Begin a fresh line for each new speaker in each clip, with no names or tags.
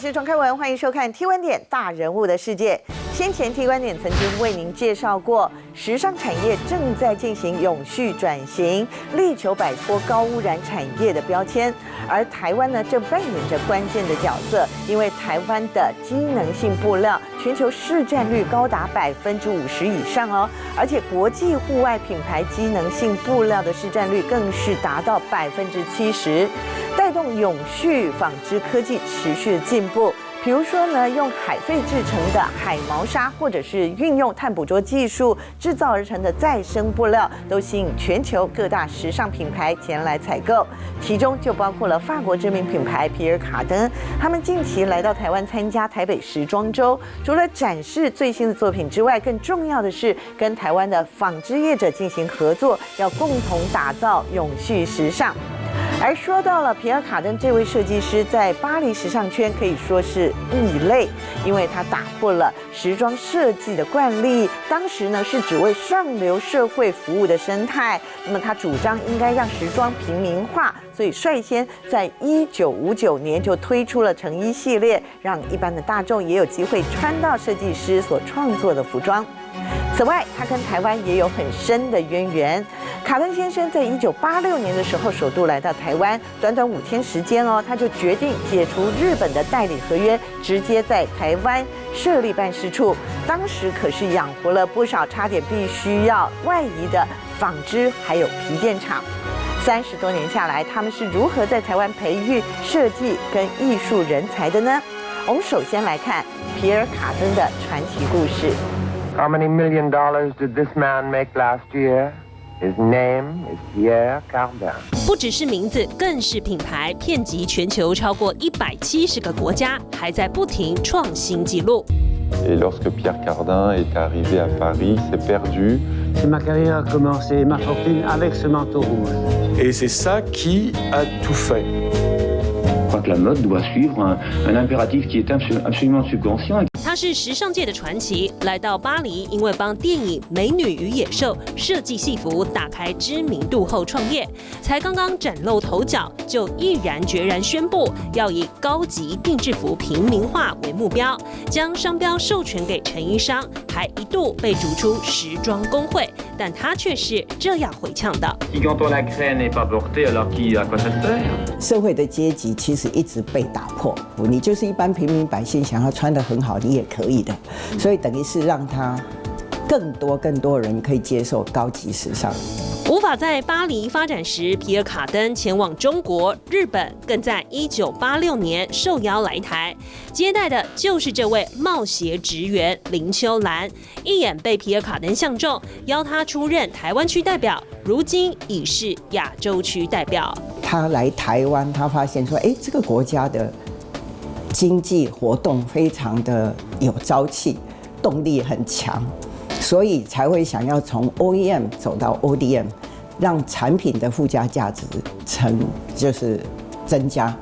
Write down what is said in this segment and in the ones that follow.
是庄开文，欢迎收看 T 观点大人物的世界。先前 T 观点曾经为您介绍过，时尚产业正在进行永续转型，力求摆脱高污染产业的标签。而台湾呢，正扮演着关键的角色，因为台湾的机能性布料全球市占率高达50%以上哦，而且国际户外品牌机能性布料的市占率更是达到70%，带动永续纺织科技持续的进步。比如说呢，用海废制成的海毛纱，或者是运用碳捕捉技术制造而成的再生布料，都吸引全球各大时尚品牌前来采购。其中就包括了法国知名品牌皮尔卡登，他们近期来到台湾参加台北时装周，除了展示最新的作品之外，更重要的是跟台湾的纺织业者进行合作，要共同打造永续时尚。而说到了皮尔卡登这位设计师，在巴黎时尚圈可以说是异类，因为他打破了时装设计的惯例。当时呢是只为上流社会服务的生态，那么他主张应该让时装平民化，所以率先在1959年就推出了成衣系列，让一般的大众也有机会穿到设计师所创作的服装。此外，他跟台湾也有很深的渊源。卡登先生在1986年的时候首度来到台湾，短短5天时间哦，他就决定解除日本的代理合约，直接在台湾设立办事处。当时可是养活了不少差点必须要外移的纺织还有皮件厂。30多年下来，他们是如何在台湾培育设计跟艺术人才的呢？我们首先来看皮尔卡登的传奇故事。
How many $1 million did this man make last year? His name is Pierre Cardin.
不只是名字，更是品牌，遍及全球超过170个国家，还在不停创新纪录。
Et lorsque Pierre Cardin est arrivé à Paris, s'est perdu.
Ma carrière a commencé, ma fortune avec ce manteau rouge.
Et c'est ça qui a tout fait.
Je crois que la mode doit suivre un impératif qui est absolument subconscient.
他是时尚界的传奇，来到巴黎，因为帮电影《美女与野兽》设计戏服打开知名度后创业，才刚刚崭露头角，就毅然决然宣布要以高级定制服平民化为目标，将商标授权给成衣商，还一度被逐出时装工会，但他却是这样回呛的：
Si quand on la crée n'est pas portée, alors à quoi ça sert?
社会的阶级其实一直被打破，你就是一般平民百姓想要穿得很好，你也可以的，所以等于是让他更多人可以接受高级时尚。
无法在巴黎发展时，皮尔卡登前往中国、日本，更在1986年受邀来台，接待的就是这位贸协职员林秋兰，一眼被皮尔卡登相中，邀他出任台湾区代表，如今已是亚洲区代表。
他来台湾，他发现说，这个国家的经济活动非常的有朝气，动力很强，所以才会想要从 OEM 走到 ODM， 让产品的附加价值就是增加。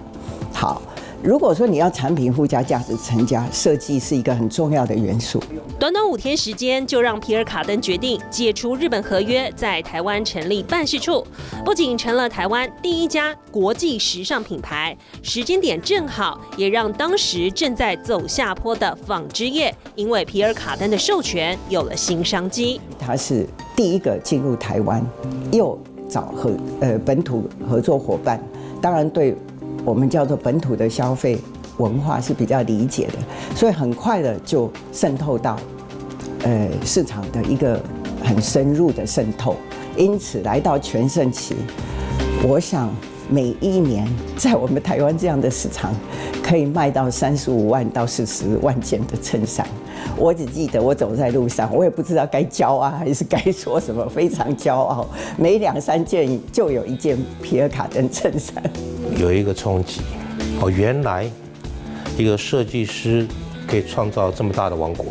好，如果说你要产品附加价值增加，设计是一个很重要的元素。
短短5天时间，就让皮尔卡登决定解除日本合约，在台湾成立办事处，不仅成了台湾第一家国际时尚品牌，时间点正好，也让当时正在走下坡的纺织业，因为皮尔卡登的授权有了新商机。
他是第一个进入台湾，又找本土合作伙伴，当然对我们叫做本土的消费文化是比较理解的，所以很快的就渗透到市场的一个很深入的渗透。因此来到全盛期，我想每一年在我们台湾这样的市场，可以卖到35万到40万件的衬衫。我只记得我走在路上，我也不知道该骄傲还是该说什么，非常骄傲，每2、3件就有一件皮尔卡登衬衫。
有一个冲击，原来一个设计师可以创造这么大的王国。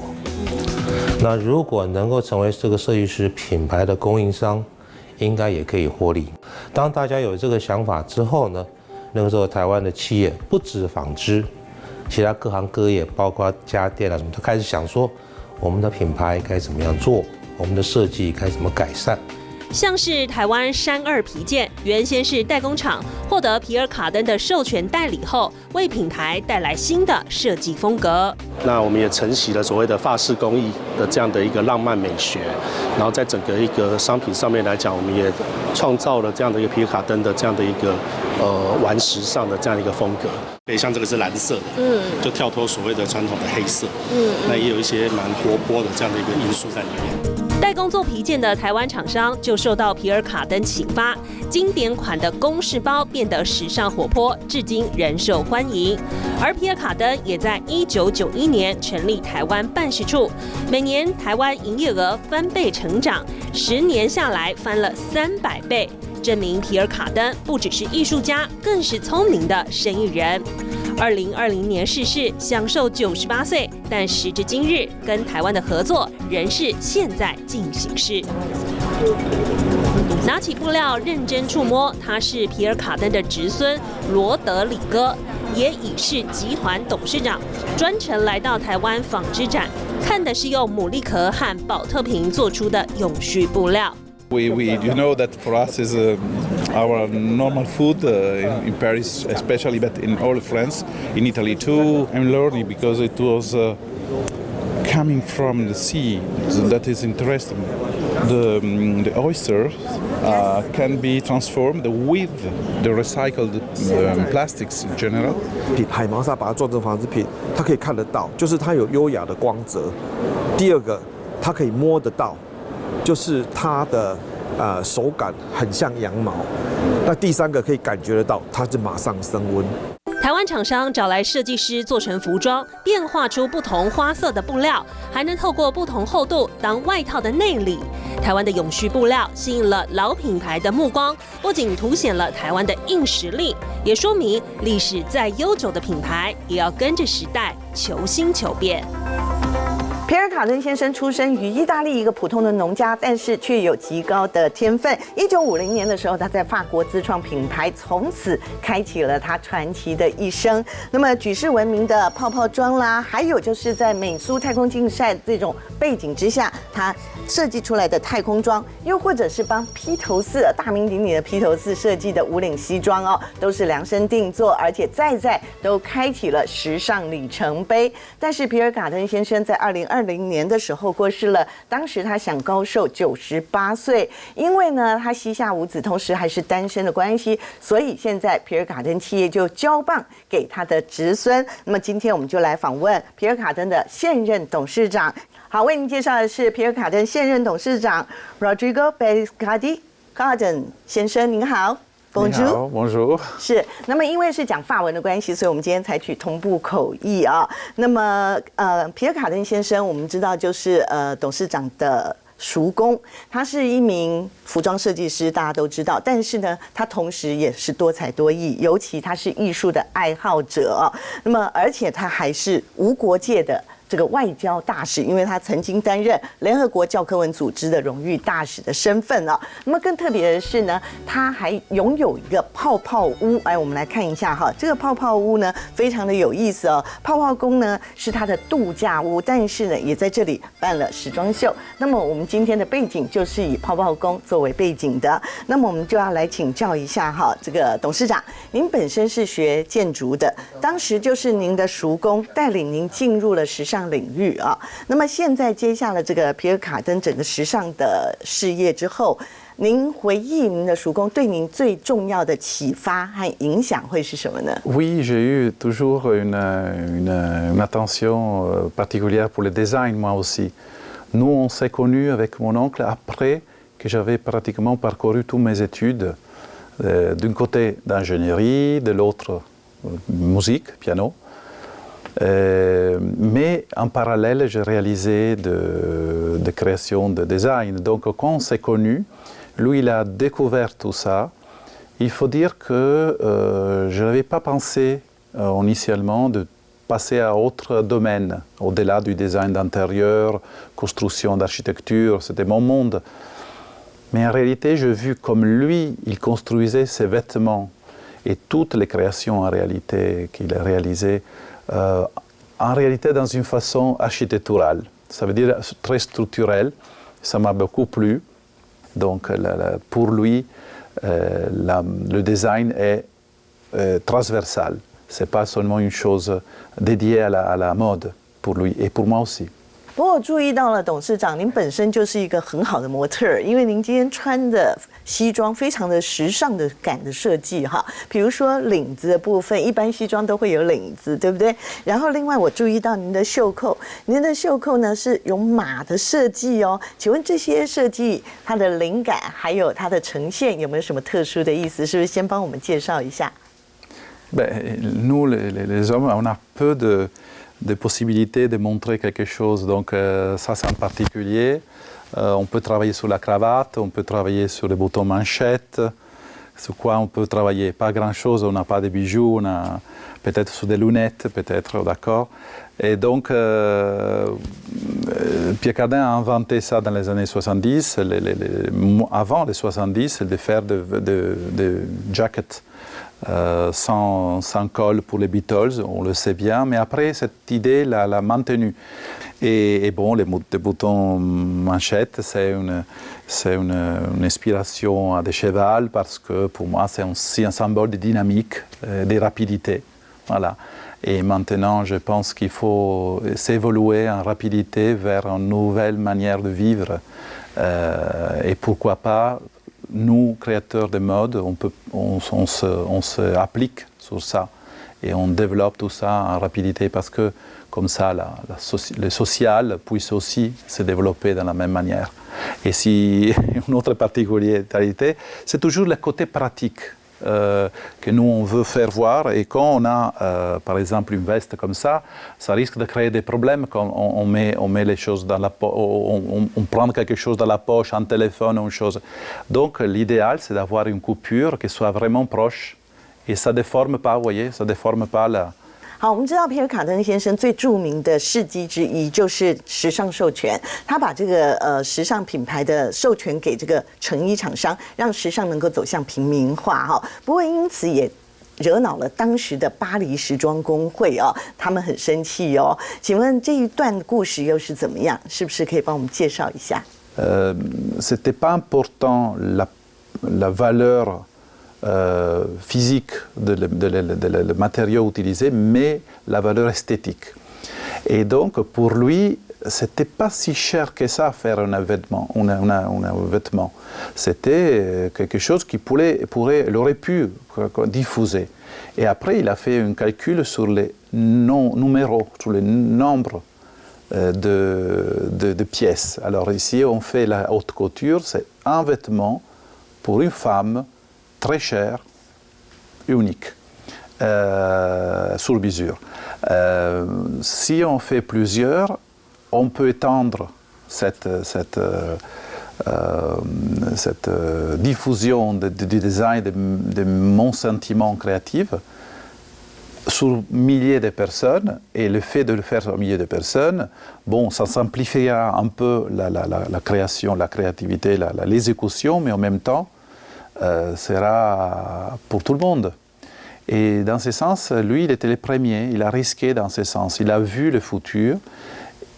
那如果能够成为这个设计师品牌的供应商，应该也可以获利。当大家有这个想法之后呢，那个时候台湾的企业不止纺织，其他各行各业，包括家电啊什么，都开始想说我们的品牌该怎么样做，我们的设计该怎么改善。
像是台湾山二皮件，原先是代工厂，获得皮尔卡登的授权代理后，为品牌带来新的设计风格。
那我们也承袭了所谓的法式工艺的这样的一个浪漫美学，然后在整个一个商品上面来讲，我们也创造了这样的一个皮尔卡登的这样的一个玩时尚的这样的一个风格。对，像这个是蓝色的，就跳脱所谓的传统的黑色，那也有一些蛮活泼的这样的一个因素在里面。
代工做皮件的台湾厂商就受到皮尔卡登启发，经典款的公事包变得时尚活泼，至今仍受欢迎。而皮尔卡登也在1991年成立台湾办事处，每年台湾营业额翻倍成长，10年下来翻了300倍，证明皮尔卡登不只是艺术家，更是聪明的生意人。2020年逝世，享受98岁，但时至今日，跟台湾的合作仍是现在进行式。拿起布料认真触摸，他是皮尔卡登的侄孙罗德里戈，也已是集团董事长，专程来到台湾纺织展，看的是用牡蛎壳和宝特瓶做出的永续布料。
You know that for us is our normal food in Paris, especially, but in all France, in Italy too. I'm learning because it was coming from the sea. That is interesting. The oysters can be transformed with the recycled plastics in general.
海毛纱把它做成纺织品，它可以看得到，就是它有优雅的光泽。第二个，它可以摸得到。就是它的手感很像羊毛，那第三个可以感觉得到，它是马上升温。
台湾厂商找来设计师做成服装，变化出不同花色的布料，还能透过不同厚度当外套的内里。台湾的永续布料吸引了老品牌的目光，不仅凸显了台湾的硬实力，也说明历史再悠久的品牌也要跟着时代求新求变。
皮尔卡登先生出生于意大利一个普通的农家，但是却有极高的天分。1950年的时候，他在法国自创品牌，从此开启了他传奇的一生。那么举世闻名的泡泡装啦，还有就是在美苏太空竞赛这种背景之下，他设计出来的太空装，又或者是帮披头士大名鼎鼎的披头士设计的无领西装哦，都是量身定做，而且在都开启了时尚里程碑。但是皮尔卡登先生在2020年的时候过世了，当时他享高寿98岁。因为呢，他膝下无子，同时还是单身的关系，所以现在皮尔卡登企业就交棒给他的侄孙。那么今天我们就来访问皮尔卡登的现任董事长。好，为您介绍的是皮尔卡登现任董事长 Rodrigo Pescadi Carden 先生，您好。
Bonjour. Bonjour.
是，那么因为是讲法文的关系，所以我们今天采取同步口译啊。那么皮尔卡登先生，我们知道就是董事长的叔公，他是一名服装设计师，大家都知道。但是呢，他同时也是多才多艺，尤其他是艺术的爱好者。那么，而且他还是无国界的这个外交大使，因为他曾经担任联合国教科文组织的荣誉大使的身份啊。那么更特别的是呢，他还拥有一个泡泡屋。哎，我们来看一下哈，这个泡泡屋呢非常的有意思哦。泡泡宫呢是他的度假屋，但是呢也在这里办了时装秀。那么我们今天的背景就是以泡泡宫作为背景的。那么我们就要来请教一下哈，这个董事长，您本身是学建筑的，当时就是您的叔公带领您进入了时尚领域啊。那么现在接下了这个皮尔卡登整个时尚的事业之后，您回忆您的叔公对您最重要的启发和影响会是什么呢？
Oui, j'ai eu toujours une attention particulière pour le design, moi aussi. Nous, on s'est connus avec mon oncle après que j'avais pratiquement parcouru toutes mes études, d'un côté d'ingénierie, de l'autre musique, piano. Mais en parallèle, j'ai réalisé de création de design. Donc quand on s'est connus, lui, il a découvert tout ça. Il faut dire que je n'avais pas pensé initialement de passer à autre domaine, au-delà du design d'intérieur, construction d'architecture, c'était mon monde. Mais en réalité, j'ai vu comme lui, il construisait ses vêtements et toutes les créations en réalité qu'il a réalisées, en réalité dans une façon architecturale. Ça veut dire très structurelle, ça m'a beaucoup plu. Donc pour lui, le design est transversal. Ce n'est pas seulement une chose dédiée à la mode pour lui et pour moi aussi.
不过我注意到了，董事长，您本身就是一个很好的模特儿，因为您今天穿的西装非常的时尚的感的设计哈，比如说领子的部分，一般西装都会有领子，对不对？然后另外我注意到您的袖扣，您的袖扣呢是有马的设计哦，请问这些设计它的灵感还有它的呈现有没有什么特殊的意思？是不是先帮我们介绍一下？
Nous, les hommes, on a peu de possibilités de montrer quelque chose. Donc ça, c'est en particulier. On peut travailler sur la cravate, on peut travailler sur les boutons manchettes. Sur quoi on peut travailler? Pas grand-chose, on n'a pas de bijoux, on a peut-être sur des lunettes, peut-être, d'accord. Et donc, Pierre Cardin a inventé ça dans les années 70, avant les 70, de faire des jackets. Sans col pour les Beatles, on le sait bien, mais après cette idée l'a maintenue. Et bon, les boutons manchettes, c'est une inspiration à des chevals parce que pour moi c'est aussi un symbole de dynamique, de rapidité. Voilà. Et maintenant, je pense qu'il faut s'évoluer en rapidité vers une nouvelle manière de vivre. Et pourquoi pas nous, créateurs de mode, on se applique sur ça et on développe tout ça en rapidité parce que comme ça, le social puisse aussi se développer de la même manière. Et si une autre particularité, c'est toujours le côté pratique que nous on veut faire voir. Et quand on a, par exemple, une veste comme ça risque de créer des problèmes quand on met les choses dans la poche, on prend quelque chose dans la poche, un téléphone ou une chose. Donc l'idéal, c'est d'avoir une coupure qui soit vraiment proche et ça ne déforme pas, vous voyez, ça ne déforme pas la...
好，我们知道皮尔卡登先生最著名的事迹之一就是时尚授权，他把这个时尚品牌的授权给这个成衣厂商，让时尚能够走向平民化哈。不过因此也惹恼了当时的巴黎时装工会哦，他们很生气哦。请问这一段故事又是怎么样？是不是可以帮我们介绍一下
？C'était pas important la valeur physique le matériau utilisé, mais la valeur esthétique. Et donc, pour lui, c'était pas si cher que ça faire un vêtement. C'était quelque chose qui il aurait pu diffuser. Et après, il a fait un calcul sur les numéros, sur le nombre de pièces. Alors ici, on fait la haute couture, c'est un vêtement pour une femme très cher, unique, sur mesure. Si on fait plusieurs, on peut étendre cette diffusion du design, de mon sentiment créatif sur milliers de personnes, et le fait de le faire sur milliers de personnes, bon, ça simplifiera un peu la création, la créativité, l'exécution, mais en même temps, sera pour tout le monde. Et dans ce sens, lui, il était le premier, il a risqué dans ce sens. Il a vu le futur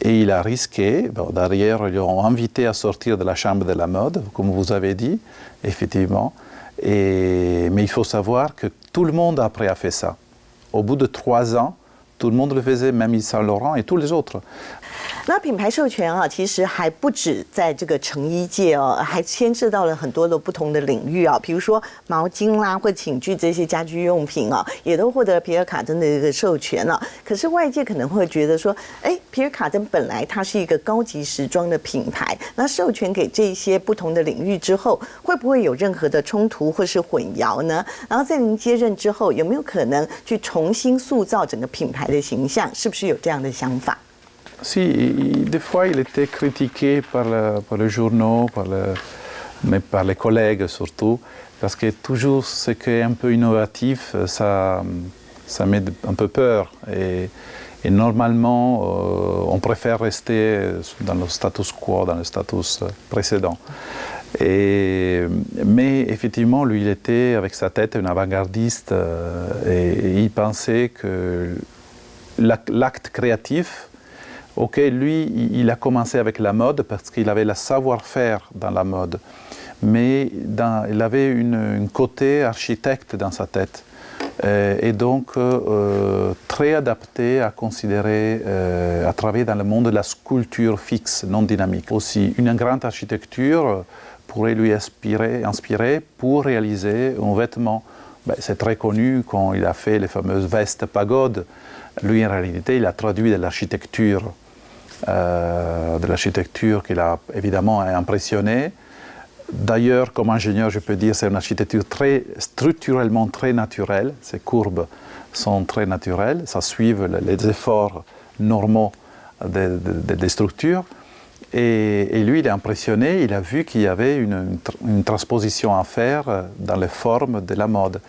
et il a risqué. Bon, derrière, ils l'ont invité à sortir de la chambre de la mode, comme vous avez dit, effectivement. Mais il faut savoir que tout le monde après a fait ça. Au bout de 3 ans, tout le monde le faisait, même Yves Saint Laurent et tous les autres.
那品牌授权啊，其实还不止在这个成衣界哦，还牵涉到了很多的不同的领域啊，比如说毛巾啦或寝具这些家居用品啊，也都获得了皮尔卡登的一个授权啊。可是外界可能会觉得说，皮尔卡登本来它是一个高级时装的品牌，那授权给这些不同的领域之后，会不会有任何的冲突或是混淆呢？然后在您接任之后，有没有可能去重新塑造整个品牌的形象？是不是有这样的想法？
Si, des fois il était critiqué par les journaux, mais par les collègues surtout, parce que toujours ce qui est un peu innovatif, ça met un peu peur. Et normalement, on préfère rester dans le status quo, dans le status précédent. Mais effectivement, lui, il était avec sa tête un avant-gardiste et il pensait que l'acte créatif, ok, lui, il a commencé avec la mode parce qu'il avait le savoir-faire dans la mode. mais il avait un côté architecte dans sa tête. Et donc très adapté à considérer, à travailler dans le monde de la sculpture fixe, non dynamique. Aussi, une grande architecture pourrait lui inspirer pour réaliser un vêtement. C'est très connu quand il a fait les fameuses vestes pagodes. Lui, en réalité, il a traduit de l'architecture qui l'a évidemment impressionné. D'ailleurs, comme ingénieur, je peux dire que c'est une architecture structurellement très naturelle. Ces courbes sont très naturelles, ça suit les efforts normaux des structures. Et lui, il est impressionné, il a vu qu'il y avait une transposition à faire dans les formes de la mode.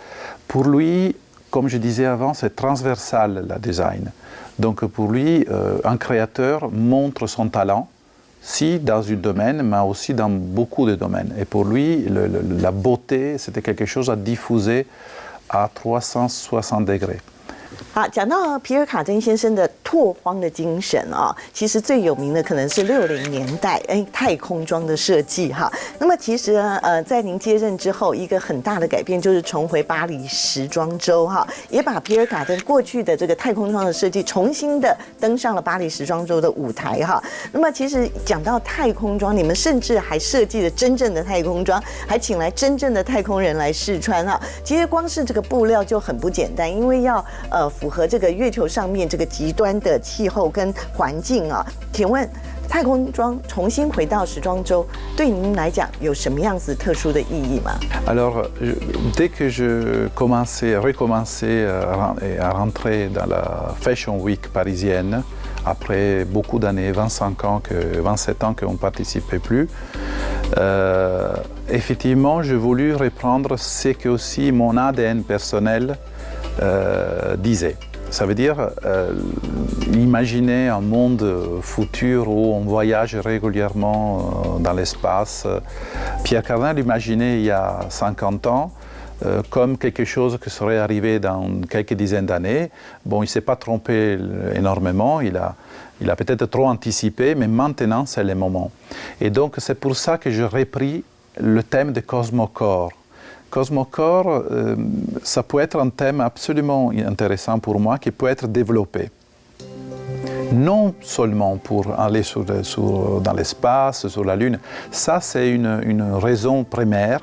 Pour lui, comme je disais avant, c'est transversal le design. Donc pour lui, un créateur montre son talent, si dans un domaine, mais aussi dans beaucoup de domaines. Et pour lui, la beauté, c'était quelque chose à diffuser à 360 degrés.
好，讲到皮尔卡珍先生的拓荒的精神啊，其实最有名的可能是60年代太空装的设计哈。那么其实在您接任之后，一个很大的改变就是重回巴黎时装周哈，也把皮尔卡珍过去的这个太空装的设计重新的登上了巴黎时装周的舞台哈。那么其实讲到太空装，你们甚至还设计了真正的太空装，还请来真正的太空人来试穿哈。其实光是这个布料就很不简单，因为要符合这个月球上面这个极端的气候跟环境啊，请问太空装重新回到时装周，对您来讲有什么样子特殊的意义吗
Alors, dès que je recommençais à rentrer dans la Fashion Week parisienne, après beaucoup d'années, 27 ans qu'on ne participait plus, effectivement, j'ai voulu reprendre ce que aussi mon ADN personnel disait. Ça veut dire imaginer un monde futur où on voyage régulièrement dans l'espace. Pierre Cardin l'imaginait il y a 50 ans comme quelque chose qui serait arrivé dans quelques dizaines d'années. Bon, il ne s'est pas trompé énormément, il a peut-être trop anticipé, mais maintenant c'est le moment. Et donc c'est pour ça que j'ai repris le thème de Cosmocore. Cosmocore, ça peut être un thème absolument intéressant pour moi qui peut être développé. Non seulement pour aller dans l'espace, sur la Lune, ça c'est une raison primaire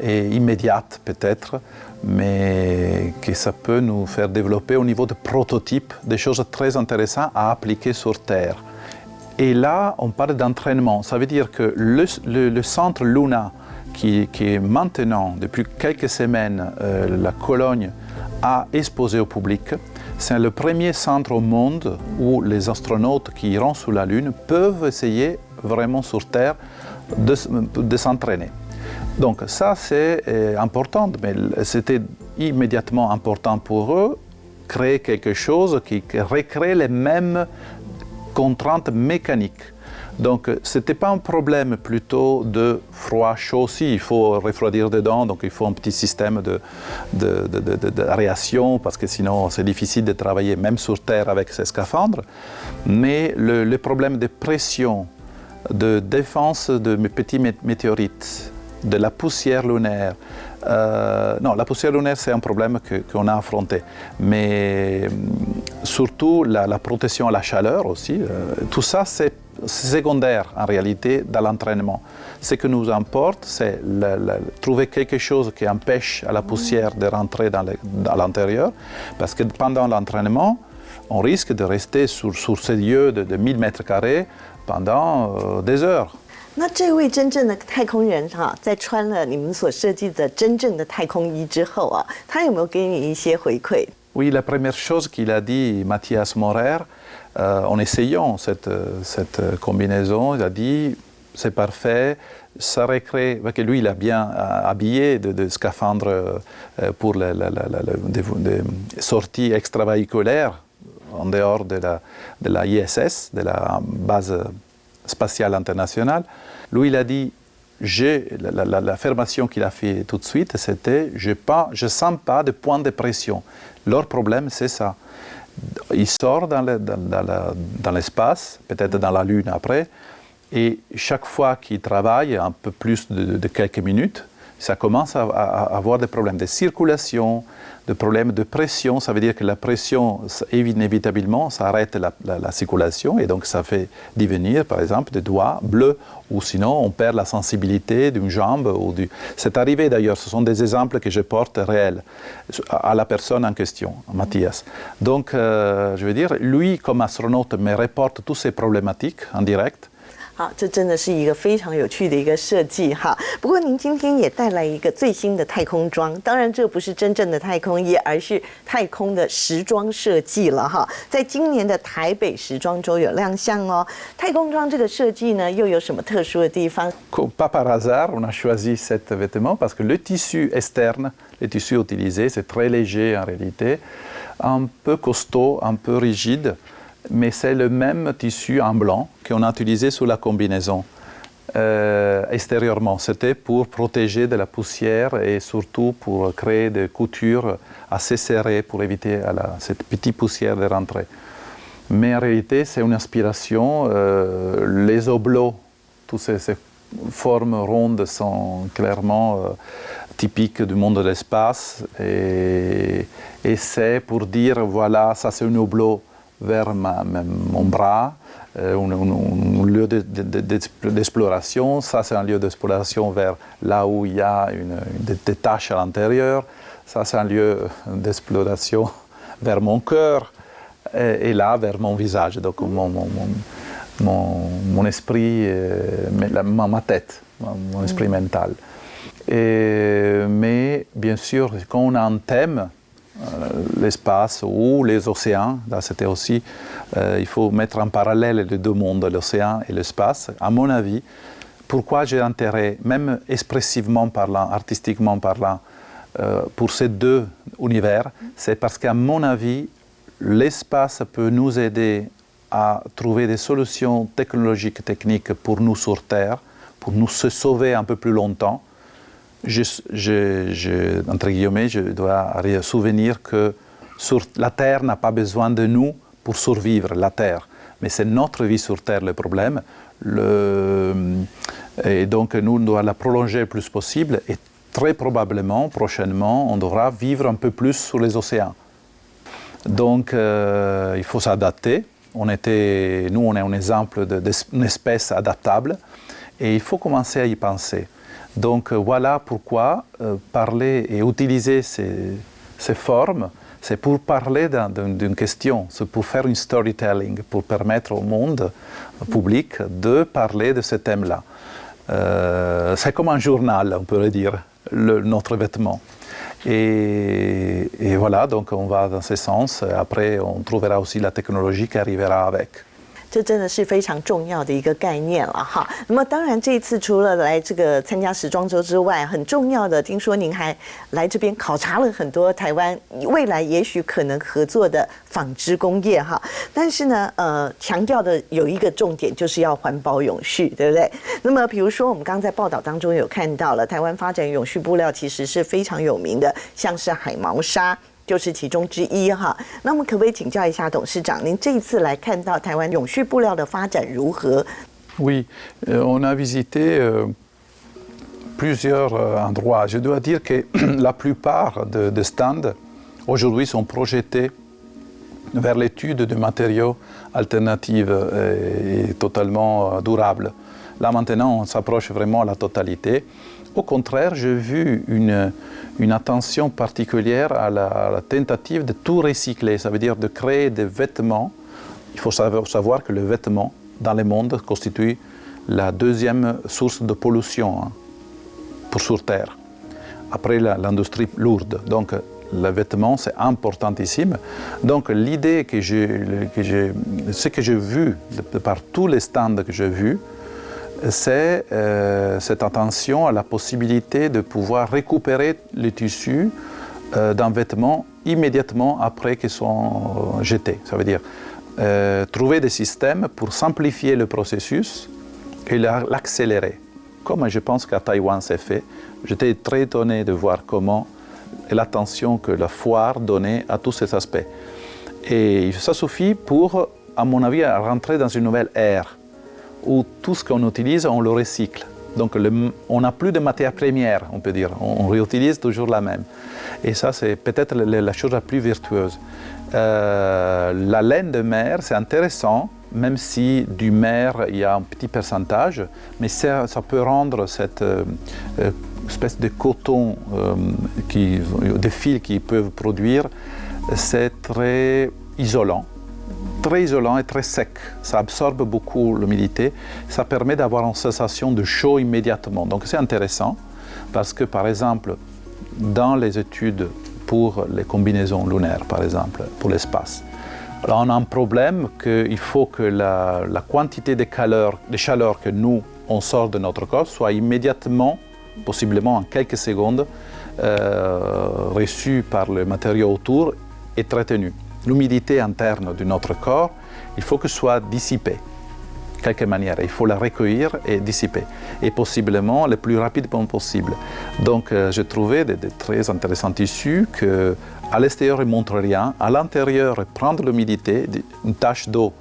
et immédiate peut-être, mais que ça peut nous faire développer au niveau de prototypes des choses très intéressantes à appliquer sur Terre. Et là, on parle d'entraînement. Ça veut dire que le centre Luna, qui est maintenant, depuis quelques semaines, la Cologne a exposé au public. C'est le premier centre au monde où les astronautes qui iront sur la Lune peuvent essayer vraiment sur Terre de s'entraîner. Donc ça c'est important, mais c'était immédiatement important pour eux, créer quelque chose qui recrée les mêmes contraintes mécaniques. Donc ce n'était pas un problème plutôt de froid chaud. Si, il faut refroidir dedans, donc il faut un petit système de réaction parce que sinon c'est difficile de travailler même sur Terre avec ces scaphandres. Mais le problème de pression, de défense de petits météorites, de la poussière lunaire, non, la poussière lunaire c'est un problème qu'on a affronté, mais surtout la protection à la chaleur aussi, tout ça c'est secondaire en réalité dans l'entraînement. Ce qui nous importe, c'est trouver quelque chose qui empêche à la poussière de rentrer à l'intérieur, parce que pendant l'entraînement, on risque de rester sur ces lieux de 1000 mètres carrés pendant des heures.
那这位真正的太空人哈，在穿了你们所设计的真正的太空衣之后啊，他有没有给你一些回馈
Oui, la première chose qu'il a dit, Mathias Maurer, en essayant cette combinaison, il a dit c'est parfait, ça recrée, parce que lui il a bien habillé de scaphandres pour des sorties extravéhiculaires en dehors de la ISS, de la base spatiale internationale. Lui il a dit, l'affirmation qu'il a fait tout de suite, c'était je ne sens pas de point de pression. Leur problème, c'est ça. Il sort dans l'espace, peut-être dans la Lune après, Et chaque fois qu'il travaille un peu plus de quelques minutes, ça commence à avoir des problèmes de circulation, des problèmes de pression. Ça veut dire que la pression, inévitablement, ça arrête la circulation et donc ça fait devenir, par exemple, des doigts bleus ou sinon on perd la sensibilité d'une jambe. C'est arrivé d'ailleurs, ce sont des exemples que je porte réels à la personne en question, Mathias. Donc, je veux dire, lui, comme astronaute, me reporte toutes ces problématiques en direct.
好，这真的是一个非常有趣的一个设计哈。不过您今天也带来一个最新的太空装，当然这不是真正的太空衣，而是太空的时装设计了哈。在今年的台北时装周有亮相哦。太空装这个设计呢，又有什么特殊的地方
Pas par hasard, on a choisi cet vêtement parce que le tissu externe, le tissu utilisé, c'est très léger en réalité, un peu costaud, un peu rigide. Mais c'est le même tissu en blanc qu'on a utilisé sur la combinaison extérieurement. C'était pour protéger de la poussière et surtout pour créer des coutures assez serrées pour éviter cette petite poussière de rentrer. Mais en réalité, c'est une inspiration. Les oblots, toutes ces formes rondes sont clairement typiques du monde de l'espace. Et c'est pour dire, voilà, ça c'est un oblot vers mon bras, un lieu d'exploration. Ça, c'est un lieu d'exploration vers là où il y a des taches à l'intérieur. Ça, c'est un lieu d'exploration vers mon cœur et là, vers mon visage, donc mon esprit, ma tête, mon esprit mental. Mais bien sûr, quand on a un thème, l'espace ou les océans, là c'était aussi, il faut mettre en parallèle les deux mondes, l'océan et l'espace. À mon avis, pourquoi j'ai intérêt, même expressivement parlant, artistiquement parlant, pour ces deux univers, c'est parce qu'à mon avis, l'espace peut nous aider à trouver des solutions technologiques, techniques pour nous sur Terre, pour nous se sauver un peu plus longtemps. Entre guillemets, je dois souvenir que la Terre n'a pas besoin de nous pour survivre, la Terre. Mais c'est notre vie sur Terre le problème. Et donc, nous, on doit la prolonger le plus possible. Et très probablement, prochainement, on devra vivre un peu plus sur les océans. Donc, il faut s'adapter. Nous, on est un exemple d'une espèce adaptable. Et il faut commencer à y penser. Donc voilà pourquoi parler et utiliser ces formes, c'est pour parler d'une question, c'est pour faire une storytelling, pour permettre au monde public de parler de ce thème-là. C'est comme un journal, on pourrait dire, notre vêtement. Et voilà, donc on va dans ce sens. Après, on trouvera aussi la technologie qui arrivera avec.
这真的是非常重要的一个概念了哈。那么当然这一次除了来这个参加时装周之外，很重要的，听说您还来这边考察了很多台湾未来也许可能合作的纺织工业哈。但是呢，强调的有一个重点就是要环保永续，对不对？那么比如说我们刚刚在报道当中有看到了，台湾发展永续布料其实是非常有名的，像是海毛纱。就是其中之一哈。那么可不可以请教一下董事长，您这一次来看到台湾永续布料的发展如何
Oui, on a visité plusieurs endroits. Je dois dire que la plupart des stands aujourd'hui sont projetés vers l'étude de matériaux alternatifs et totalement durables. Là maintenant, on s'approche vraiment à la totalité. Au contraire, j'ai vu une attention particulière à la tentative de tout recycler. Ça veut dire de créer des vêtements. Il faut savoir que le vêtement, dans le monde, constitue la deuxième source de pollution sur Terre, après l'industrie lourde. Donc, le vêtement, c'est importantissime. Donc, l'idée ce que j'ai vu par tous les stands que j'ai vus, c'est cette attention à la possibilité de pouvoir récupérer les tissus d'un vêtement immédiatement après qu'ils sont jetés. Ça veut dire trouver des systèmes pour simplifier le processus et l'accélérer. Comme je pense qu'à Taïwan c'est fait, j'étais très étonné de voir comment et l'attention que la foire donnait à tous ces aspects. Et ça suffit pour, à mon avis, rentrer dans une nouvelle ère, où tout ce qu'on utilise, on le recycle. Donc on n'a plus de matière première, on peut dire. On réutilise toujours la même. Et ça, c'est peut-être la chose la plus vertueuse. La laine de mer, c'est intéressant, même si du mer, il y a un petit pourcentage, mais ça peut rendre cette espèce de coton, de fils qu'ils peuvent produire, c'est très isolant et très sec. Ça absorbe beaucoup l'humidité. Ça permet d'avoir une sensation de chaud immédiatement. Donc c'est intéressant parce que, par exemple, dans les études pour les combinaisons lunaires, par exemple, pour l'espace, alors on a un problème qu'il faut que la quantité de chaleur que nous, on sort de notre corps soit immédiatement, possiblement en quelques secondes, reçue par le matériau autour et retenue. L'humidité interne de notre corps, il faut que soit dissipée, de quelque manière. Il faut la recueillir et dissiper, et possiblement le plus rapidement possible. Donc, j'ai trouvé des très intéressants tissus que, à l'extérieur, ils ne montrent rien. À l'intérieur, prendre l'humidité, une tache d'eau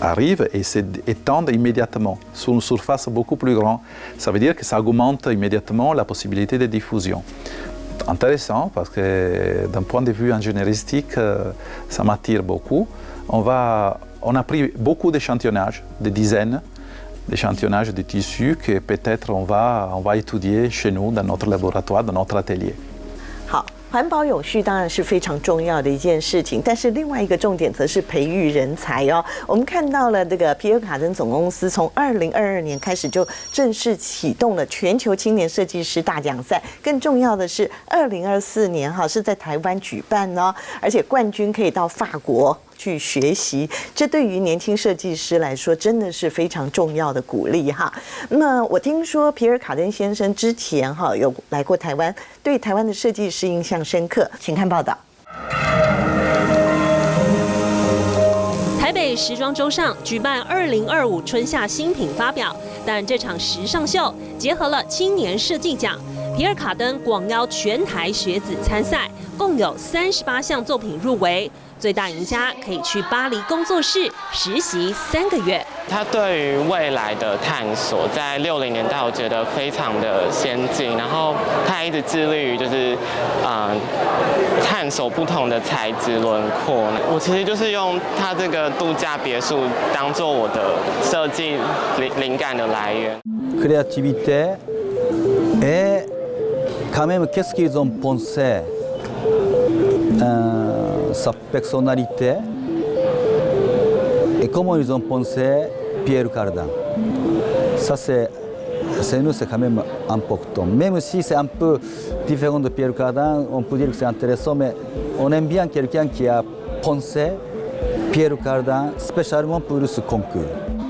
arrive et s'étend immédiatement sur une surface beaucoup plus grande. Ça veut dire que ça augmente immédiatement la possibilité de diffusion. Intéressant parce que d'un point de vue ingénieristique, ça m'attire beaucoup. On a pris beaucoup d'échantillonnage, des dizaines d'échantillonnages de tissus que peut-être on va étudier chez nous, dans notre laboratoire, dans notre atelier.
好，环保永续当然是非常重要的一件事情，但是另外一个重点则是培育人才哦。我们看到了这个皮尔卡登总公司从2022年开始就正式启动了全球青年设计师大奖赛，更重要的是2024年是在台湾举办哦，而且冠军可以到法国去学习，这对于年轻设计师来说真的是非常重要的鼓励哈。那么我听说皮尔卡登先生之前有来过台湾，对台湾的设计师印象深刻，请看报道。
台北时装周上举办2025春夏新品发表，但这场时尚秀结合了青年设计奖，皮尔卡登广邀全台学子参赛，共有38项作品入围。最大赢家可以去巴黎工作室实习3个月。
他对于未来的探索，在60年代我觉得非常的先进，然后他一直致力于就是探索不同的材质轮廓。我其实就是用他这个度假别墅当做我的设计灵感的来源。
Créativité et quand même qu'est-ce qu'ils ont pensé sa personnalité et comment ils ont pensé Pierre Cardin. Ça, c'est nous, c'est quand même important. Même si c'est un peu différent de Pierre Cardin, on peut dire que c'est intéressant, mais on aime bien quelqu'un qui a pensé Pierre Cardin spécialement pour ce concours.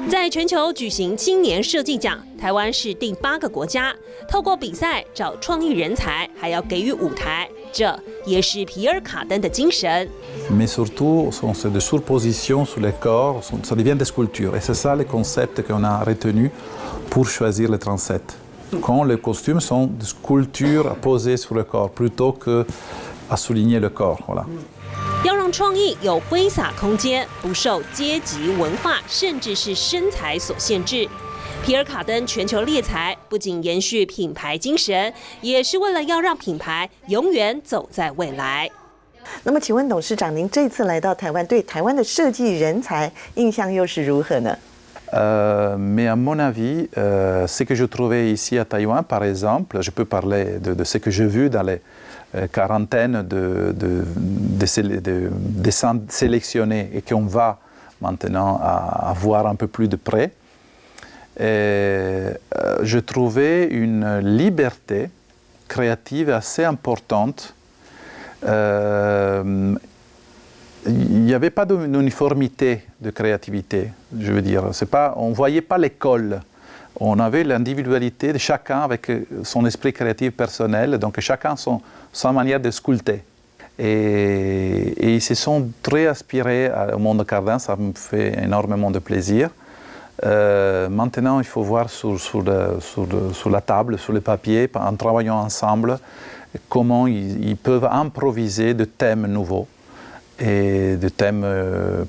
在全球举行青年设计奖，台湾是第8个国家。透过比赛找创意人才，还要给予舞台，这也是皮尔卡登的精神。
Mais surtout, c'est des surpositions sur les corps, ça devient des sculptures. Et c'est ça le concept qu'on a retenu pour choisir les 37. Quand les costumes sont des sculptures posées sur le corps, plutôt que à souligner le corps. Voilà.
要让创意有挥洒空间，不受阶级、文化甚至是身材所限制。皮尔卡登全球猎才不仅延续品牌精神，也是为了要让品牌永远走在未来。
那么，请问董事长，您这次来到台湾，对台湾的设计人才印象又是如何呢
Mais à mon avis, ce que je trouvais ici à Taïwan, par exemple, je peux parler de ce que j'ai vu dans les quarantaine de dessins sélectionnés et qu'on va maintenant à voir un peu plus de près. Je trouvais une liberté créative assez importante. Il n'y avait pas d'uniformité de créativité, je veux dire. On ne voyait pas l'école. On avait l'individualité de chacun avec son esprit créatif personnel, donc chacun sa manière de sculpter. Et ils se sont très aspirés au monde de Cardin, ça me fait énormément de plaisir. Maintenant, il faut voir sur la table, sur le papier, en travaillant ensemble, comment ils peuvent improviser de thèmes nouveaux et de thèmes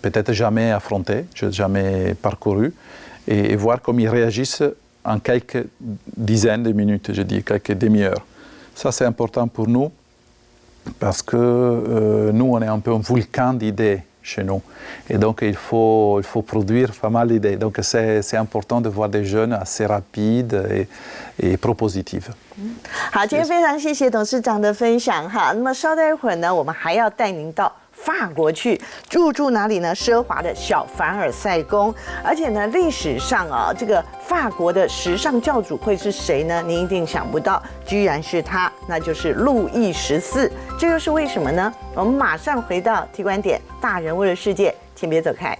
peut-être jamais affrontés, jamais parcourus, et voir comment ils réagissent en quelques dizaines de minutes, je dis, quelques demi-heures. Ça, c'est important pour nous parce que nous, on est un peu un volcan d'idées chez nous. Et donc, il faut produire pas mal d'idées. Donc, c'est important de voir des jeunes assez rapides et propositifs.
好，今天非常谢谢董事长的分享哈。那么稍待一会儿呢，我们还要带您到法国去入住哪里呢？奢华的小凡尔赛宫，而且呢，历史上啊，这个法国的时尚教主会是谁呢？您一定想不到，居然是他，那就是路易14。这又是为什么呢？我们马上回到T观点大人物的世界，请别走开。